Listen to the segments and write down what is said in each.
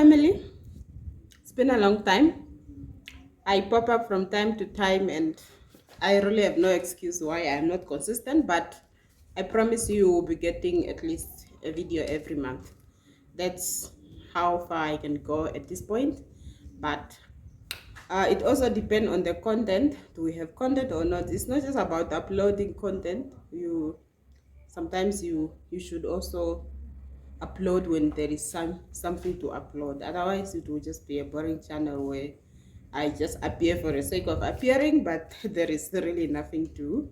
family. It's been a long time. I pop up from time to time, and I really have no excuse why I'm not consistent, but I promise you will be getting at least a video every month. That's how far I can go at this point. But it also depends on the content. Do we have content or not? It's not just about uploading content. You should also upload when there is something to upload. Otherwise it will just be a boring channel where I just appear for the sake of appearing, but there is really nothing to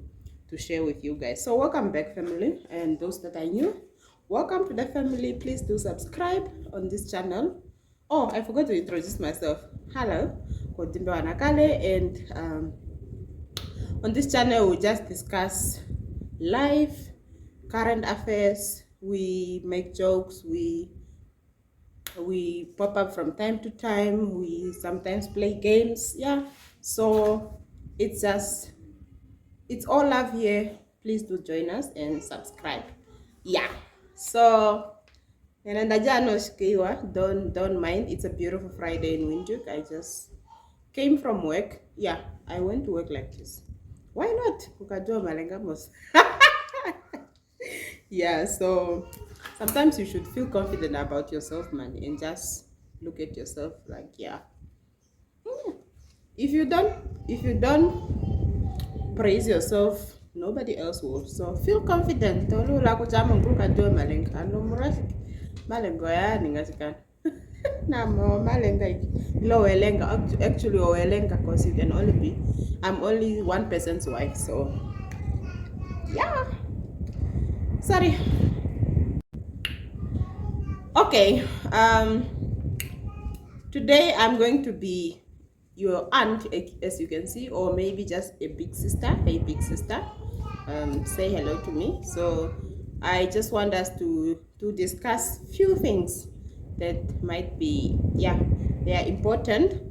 share with you guys. So welcome back, family, and those that are new, welcome to the family. Please do subscribe on this channel. Oh, I forgot to introduce myself. Hello, Kodimbe Wanakale, and on this channel we just discuss life, current affairs. We make jokes, we pop up from time to time, we sometimes play games. Yeah, so it's all love here. Please do join us and subscribe. Yeah, so don't mind. It's a beautiful Friday in Windhoek. I just came from work. Yeah, I went to work like this. Why not? Ukajua malenga mos. Yeah, so sometimes you should feel confident about yourself, man, and just look at yourself like, yeah. If you don't praise yourself, nobody else will. So feel confident. Tolu la kuchama nguka do malenga. Ano murashi malengo ya ningasikana. Na mo malenga lo welenga actually welenga, because you can only be, I'm only one person's wife, so yeah. Sorry. Okay, today I'm going to be your aunt, as you can see, or maybe just a big sister. Hey, big sister, say hello to me. So I just want us to discuss few things that might be, yeah, they are important.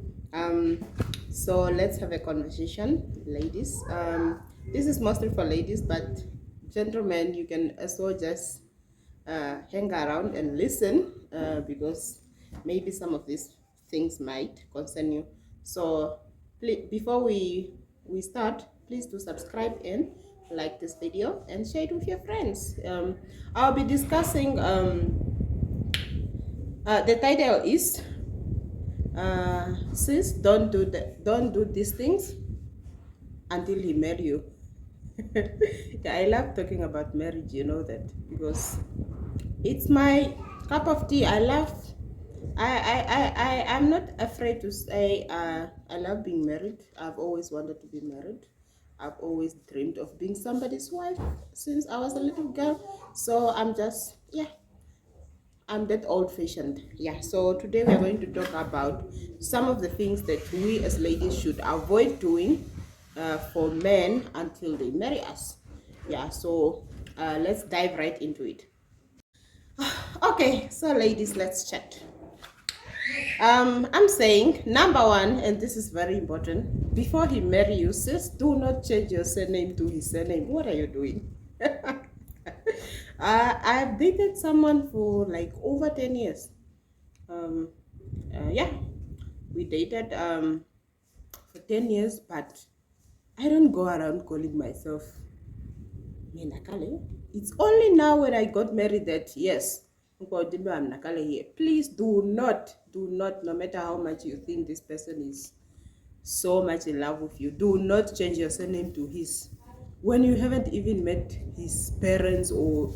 So let's have a conversation, ladies. This is mostly for ladies, but gentlemen, you can as well just hang around and listen, because maybe some of these things might concern you. So please, before we start, please do subscribe and like this video and share it with your friends. I'll be discussing, the title is sis, don't do these things until he marry you. Yeah, I love talking about marriage, you know that, because it's my cup of tea. I'm not afraid to say I love being married. I've always wanted to be married. I've always dreamed of being somebody's wife since I was a little girl. So I'm just, yeah, I'm that old-fashioned. Yeah, so today we're going to talk about some of the things that we as ladies should avoid doing for men until they marry us. Yeah, so let's dive right into it. Okay, so ladies, let's chat. I'm saying number one, and this is very important: before he marry you, sis, do not change your surname to his surname. What are you doing? I've dated someone for like over 10 years. Yeah, we dated for 10 years, but I don't go around calling myself Nakale. It's only now when I got married that, yes, I'm Nakale here. Please do not, no matter how much you think this person is so much in love with you, do not change your surname to his when you haven't even met his parents, or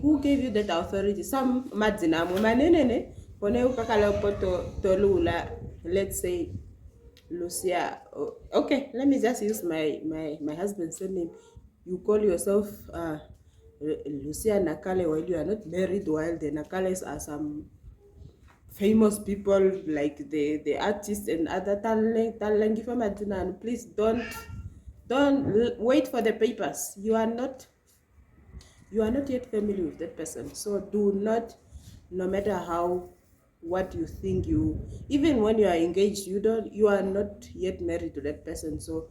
who gave you that authority. Some madzinamu manenene pone ukakala poto tolula, let's say Lucia. Okay, let me just use my husband's surname. You call yourself Lucia Nakale while you are not married, while the Nakales are some famous people like the artists and other talent. Please don't wait for the papers. You are not yet familiar with that person, so do not, no matter how, what you think, you, even when you are engaged, you are not yet married to that person, so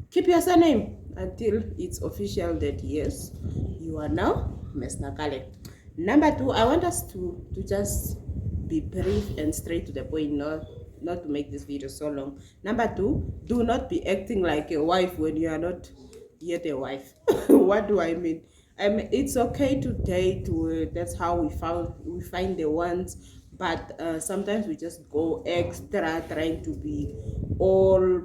keep your surname until it's official that yes, you are now Miss Nakale. Number two, I want us to just be brief and straight to the point, not to make this video so long. Number two, do not be acting like a wife when you are not yet a wife. What do I mean? I mean, it's okay to date. That's how we find the ones, but sometimes we just go extra, trying to be all.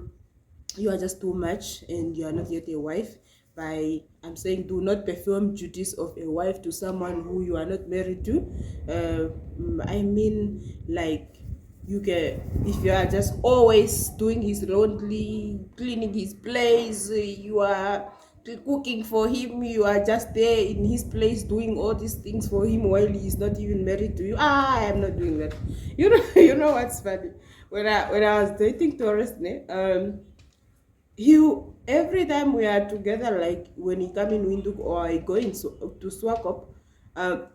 You are just too much, and you are not yet a wife. I'm saying, do not perform duties of a wife to someone who you are not married to. I mean, like, you can, if you are just always doing his laundry, cleaning his place, you are cooking for him, you are just there in his place doing all these things for him while he is not even married to you. I am not doing that. You know, you know what's funny? When I was dating Taurus, you, every time we are together, like when he come in Windhoek or I go in to Swakop, um,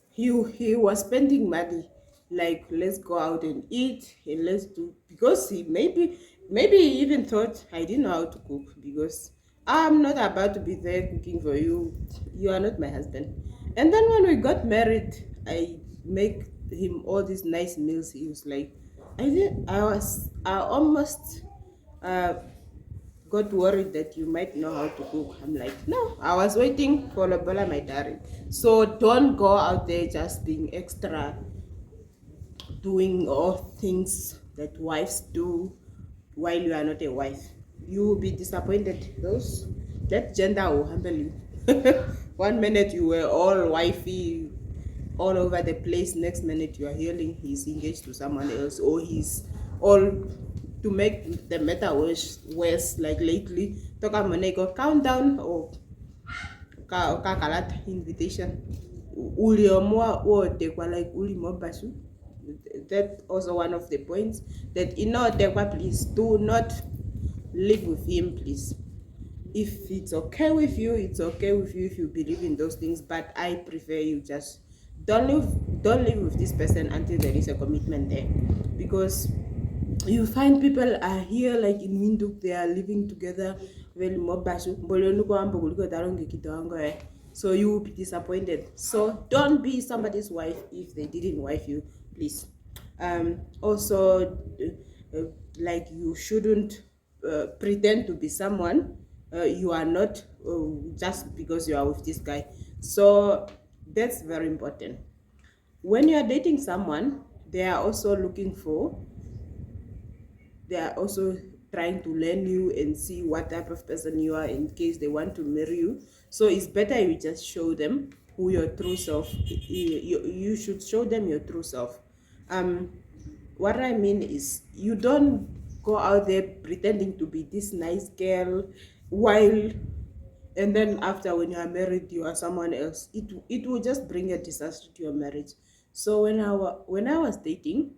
he was spending money, like, let's go out and eat and let's do, because he maybe he even thought I didn't know how to cook, because I'm not about to be there cooking for you. You are not my husband. And then when we got married, I make him all these nice meals. He was like, I almost uh got worried that you might know how to cook. I'm like, no, I was waiting for Lobola, my darling. So don't go out there just being extra, doing all things that wives do while you are not a wife. You will be disappointed. That gender will humble you. One minute you were all wifey, all over the place. Next minute you are hearing he's engaged to someone else, or he's all, to make the matter worse, like lately, Toka Monego countdown or Kakalat invitation. Uliomwa or Tekwa, like Ulimo Basu. That also one of the points, that Tekwa, please do not live with him, please. If it's okay with you, it's okay with you if you believe in those things, but I prefer you just don't live with this person until there is a commitment there. Because you find people are here, like in Windhoek, they are living together very mobashu. So you will be disappointed. So don't be somebody's wife if they didn't wife you, please. Also, like, you shouldn't pretend to be someone you are not, just because you are with this guy. So that's very important. When you are dating someone, they are also trying to learn you and see what type of person you are, in case they want to marry you. So it's better you just show them who your true self. You should show them your true self. What I mean is, you don't go out there pretending to be this nice girl, while, and then after, when you are married, you are someone else. It will just bring a disaster to your marriage. So when I was dating,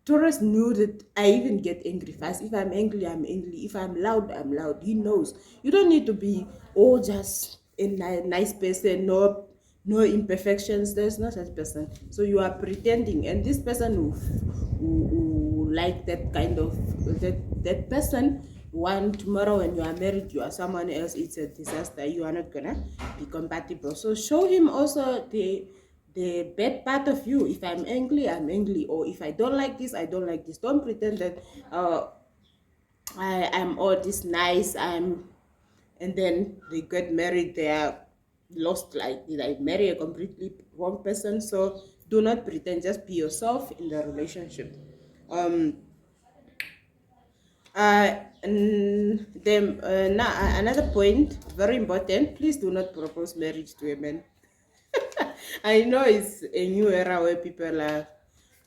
Taurus knew that I even get angry fast. If I'm angry, I'm angry. If I'm loud, I'm loud. He knows. You don't need to be all just a nice person, no imperfections. There's no such person. So you are pretending, and this person who like that kind of, that person, one, tomorrow when you are married, you are someone else. It's a disaster. You are not gonna be compatible. So show him also the bad part of you. If I'm angry, I'm angry, or if I don't like this, I don't like this. Don't pretend that I'm all this nice. And then they get married, they are lost. Like, did I marry a completely wrong person? So do not pretend. Just be yourself in the relationship. And then now another point, very important. Please do not propose marriage to a man. I know it's a new era where people are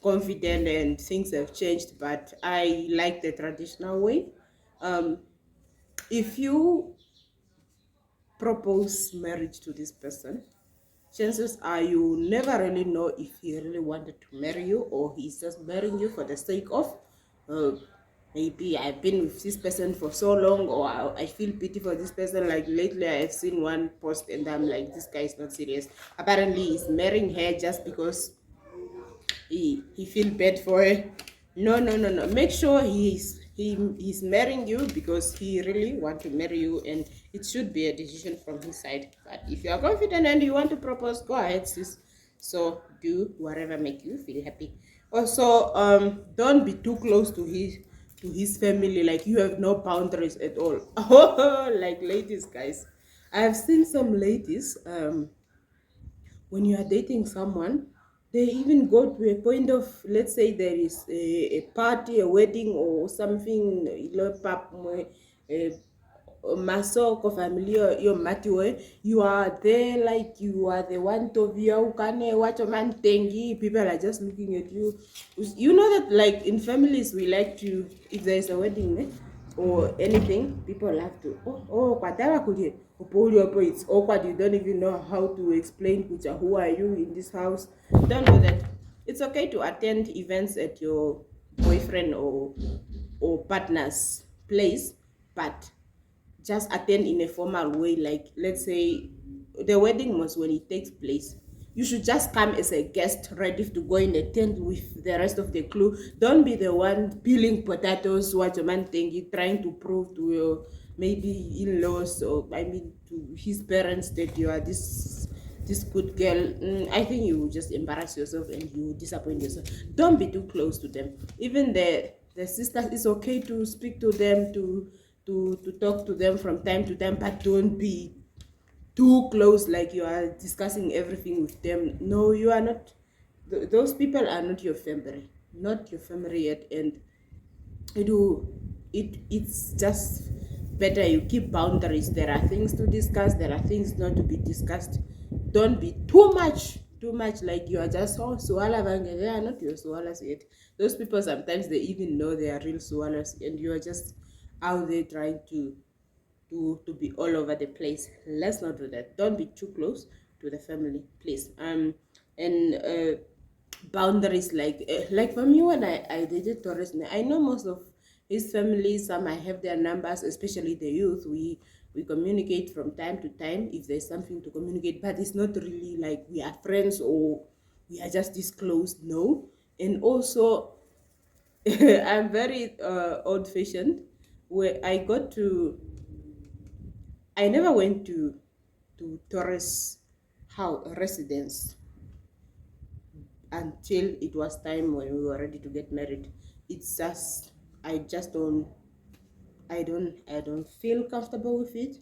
confident and things have changed, but I like the traditional way. If you propose marriage to this person, chances are you never really know if he really wanted to marry you, or he's just marrying you for the sake of, uh, maybe I've been with this person for so long, or I feel pity for this person. Like lately, I've seen one post and I'm like, this guy is not serious. Apparently, he's marrying her just because he feel bad for her. No. Make sure he's marrying you because he really want to marry you, and it should be a decision from his side. But if you are confident and you want to propose, go ahead, sis. So do whatever make you feel happy. Also, don't be too close to his family. Like you have no boundaries at all. Like ladies, guys, I have seen some ladies. When you are dating someone, they even go to a point of, let's say there is a party, a wedding or something, masoko family your matiwe, you are there like you are the one to view kane what man tengi, people are just looking at you. You know that like in families we like to, if there is a wedding or anything, people have to kwatara kulie upo, it's awkward, you don't even know how to explain kucha, who are you in this house. Don't do that. It's okay to attend events at your boyfriend or partner's place, but just attend in a formal way. Like let's say the wedding was when it takes place, you should just come as a guest ready to go in a tent with the rest of the crew. Don't be the one peeling potatoes, what a man thinking, trying to prove to your maybe in-laws or I mean to his parents that you are this good girl. I think you will just embarrass yourself and you will disappoint yourself. Don't be too close to them. Even the sisters, it's okay to speak to them, to talk to them from time to time, but don't be too close like you are discussing everything with them. No, you are not. Those people are not your family, not your family yet, and it's just better you keep boundaries. There are things to discuss, there are things not to be discussed. Don't be too much like you are just swallow, they are not your swallows yet. Those people sometimes they even know they are real swallows and you are just out there trying to be all over the place. Let's not do that. Don't be too close to the family, please. And boundaries, like for me, when I dated Torres, I know most of his family. Some I have their numbers, especially the youth. We communicate from time to time if there's something to communicate, but it's not really like we are friends or we are just this close. No. And also I'm very old fashioned, where I never went to Torres house residence until it was time when we were ready to get married. It's just I just don't feel comfortable with it.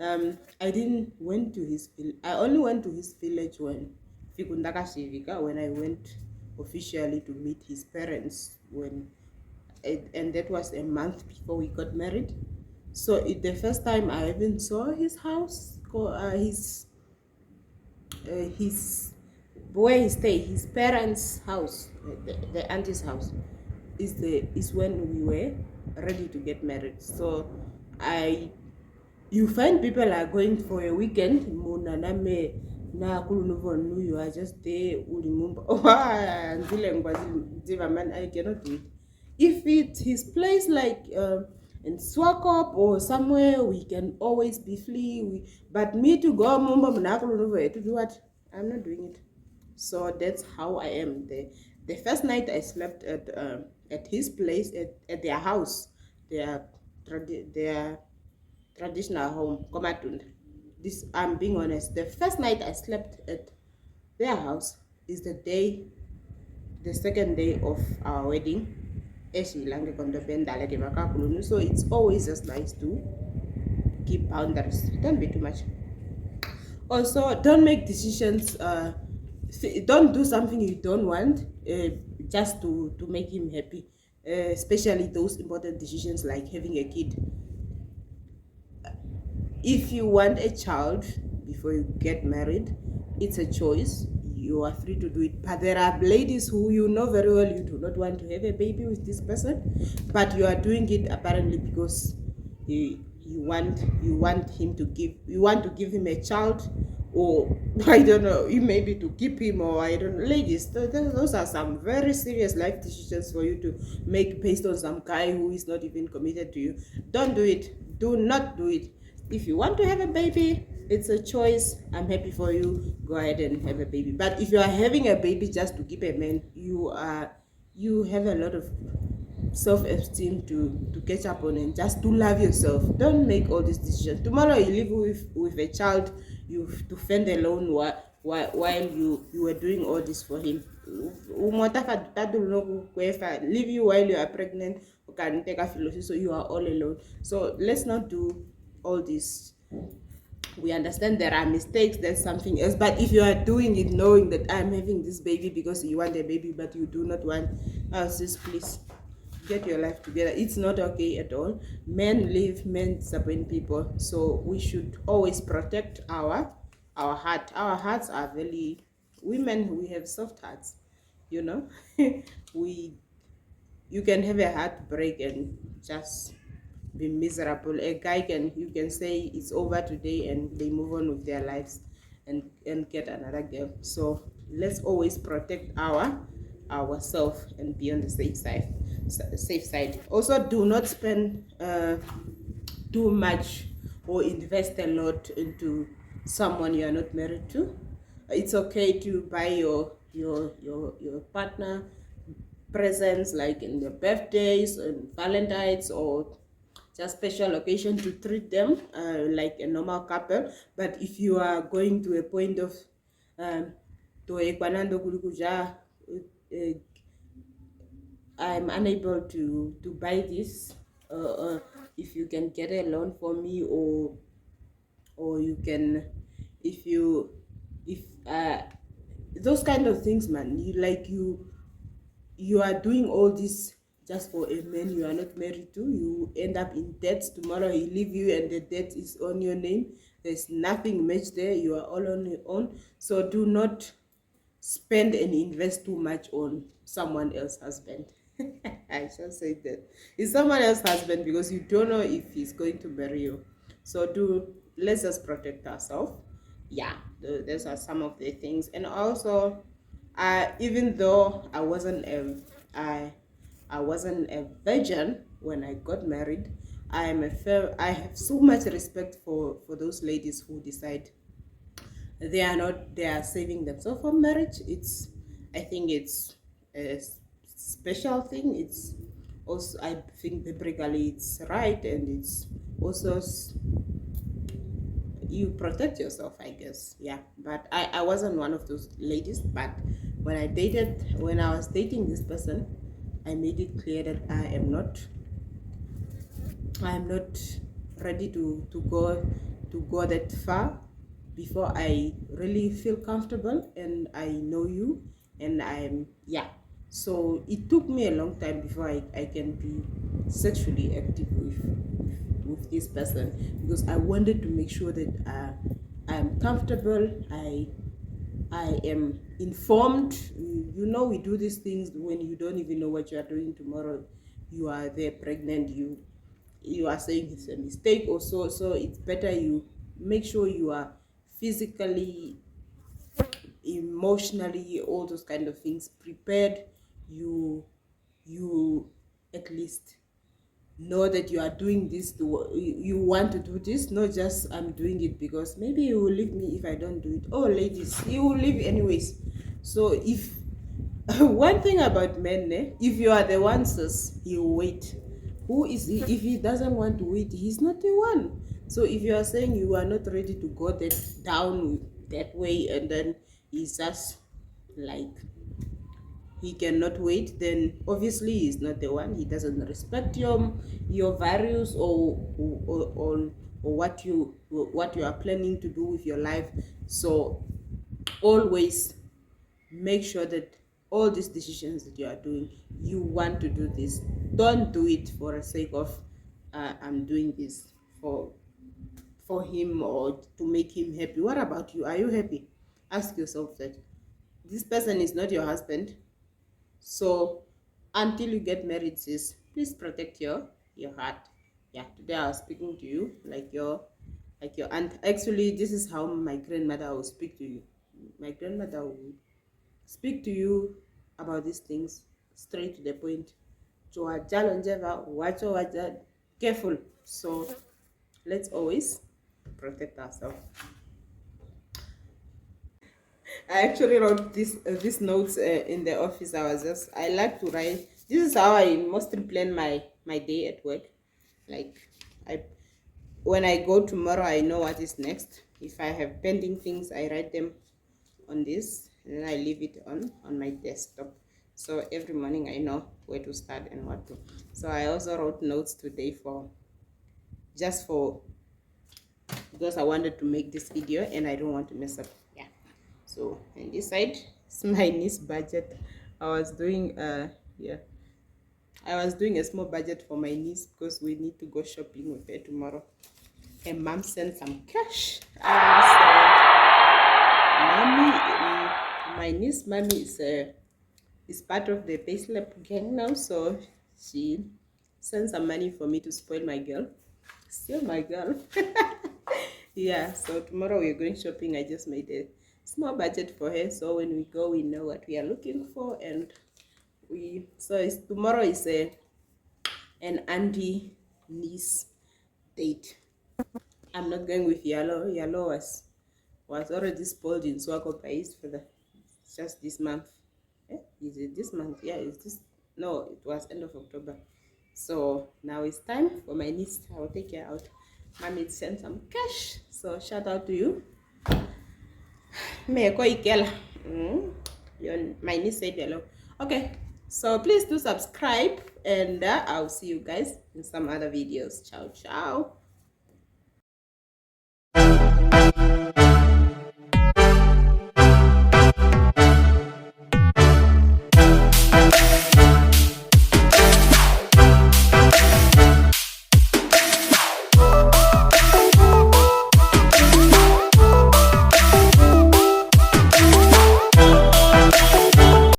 I didn't went to his I only went to his village when Fikundaka Shivika, when I went officially to meet his parents, and that was a month before we got married. So the first time I even saw his house, his where he stay, his parents' house, the auntie's house, is when we were ready to get married. So I you find people are going for a weekend, munaname na kulunuvonu, you are just there ulimumba. I cannot do it. If it's his place like in Swakop or somewhere, we can always be free. But me to go mumba to do what? I'm not doing it. So that's how I am. The first night I slept at his place, at their house, their traditional home, Komatund. This, I'm being honest. The first night I slept at their house is the second day of our wedding. So it's always just nice to keep boundaries. Don't be too much. Also, don't make decisions. Don't do something you don't want just to make him happy. Especially those important decisions like having a kid. If you want a child before you get married, it's a choice. You are free to do it. But there are ladies who you know very well you do not want to have a baby with this person, but you are doing it apparently because you want him to give him a child, or I don't know, you maybe to keep him, or I don't know. Ladies, those are some very serious life decisions for you to make based on some guy who is not even committed to you. Don't do it. Do not do it. If you want to have a baby, it's a choice. I'm happy for you. Go ahead and have a baby. But if you are having a baby just to keep a man, you have a lot of self-esteem to catch up on, and just to love yourself. Don't make all these decisions. Tomorrow you live with a child, you have to fend alone while you were doing all this for him. Leave you while you are pregnant, okay, take a philosophy, so you are all alone. So let's not do all this. We understand there are mistakes, there's something else, but if you are doing it knowing that I'm having this baby because you want a baby but you do not want us, please get your life together. It's not okay at all. Men leave, men disappoint people, so we should always protect our heart. Our hearts are very, women, we have soft hearts, you know. we You can have a heartbreak and just be miserable. A guy can, you can say it's over today and they move on with their lives and get another girl. So let's always protect ourselves and be on the safe side. Also, do not spend too much or invest a lot into someone you are not married to. It's okay to buy your partner presents like in their birthdays and Valentine's, or just special occasion to treat them like a normal couple. But if you are going to a point of to a kwanando kulukuja, I'm unable to buy this, if you can get a loan for me, or you can, if you, if those kind of things, man. You are doing all this just for a man you are not married to. You end up in debt. Tomorrow he leave you and the debt is on your name. There's nothing much there. You are all on your own. So do not spend and invest too much on someone else's husband. I shall say that it's someone else's husband because you don't know if he's going to marry you. So let's just protect ourselves. Yeah, those are some of the things. And also, even though I wasn't a virgin when I got married, I have so much respect for those ladies who decide they are saving themselves for marriage. I think it's a special thing. It's also, I think biblically it's right, and it's also you protect yourself, I guess. Yeah, but I wasn't one of those ladies. But when I was dating this person, I made it clear that I am not ready to go that far before I really feel comfortable and I know you, and I'm, yeah. So it took me a long time before I can be sexually active with this person, because I wanted to make sure that I'm comfortable. I am informed. You know, we do these things when you don't even know what you are doing tomorrow. You are there pregnant. You are saying it's a mistake or so. So it's better you make sure you are physically, emotionally, all those kind of things prepared. You at least know that you are doing this you want to do this, not just I'm doing it because maybe you will leave me if I don't do it. Oh ladies, you will leave anyways. So if one thing about men, if you are the one, sis, he will wait. Who is he? If he doesn't want to wait, he's not the one. So if you are saying you are not ready to go that down that way, and then he's just like he cannot wait, then obviously he's not the one. He doesn't respect your values, or what you are planning to do with your life. So always make sure that all these decisions that you are doing, you want to do this. Don't do it for the sake of I'm doing this for him or to make him happy. What about you? Are you happy? Ask yourself that. This person is not your husband. So until you get married, sis, please protect your heart. Yeah, today I was speaking to you like your aunt. Actually, this is how my grandmother will speak to you. My grandmother will speak to you about these things straight to the point. So careful. So let's always protect ourselves. I actually wrote these notes in the office. I like to write. This is how I mostly plan my day at work. Like I when I go tomorrow, I know what is next. If I have pending things, I write them on this, and then I leave it on my desktop. So every morning I know where to start and what to. So I also wrote notes today for just for because I wanted to make this video and I don't want to mess up. Yeah. So and this side is my niece budget. I was doing yeah. I was doing a small budget for my niece because we need to go shopping with her tomorrow. And mom sent some cash. My niece mommy is part of the payslip gang now, so she sent some money for me to spoil my girl. Still my girl. Yeah, so tomorrow we're going shopping. I just made a small budget for her, so when we go we know what we are looking for. And tomorrow is an auntie niece date. I'm not going with Yellow. Yellow was already spoiled in Swago Pays for the just this month. Is it this month? Yeah, it's this. No, it was end of October. So now it's time for my niece. I will take her out. Mommy sent some cash. So shout out to you. My niece said hello. Okay. So please do subscribe and I'll see you guys in some other videos. Ciao, ciao.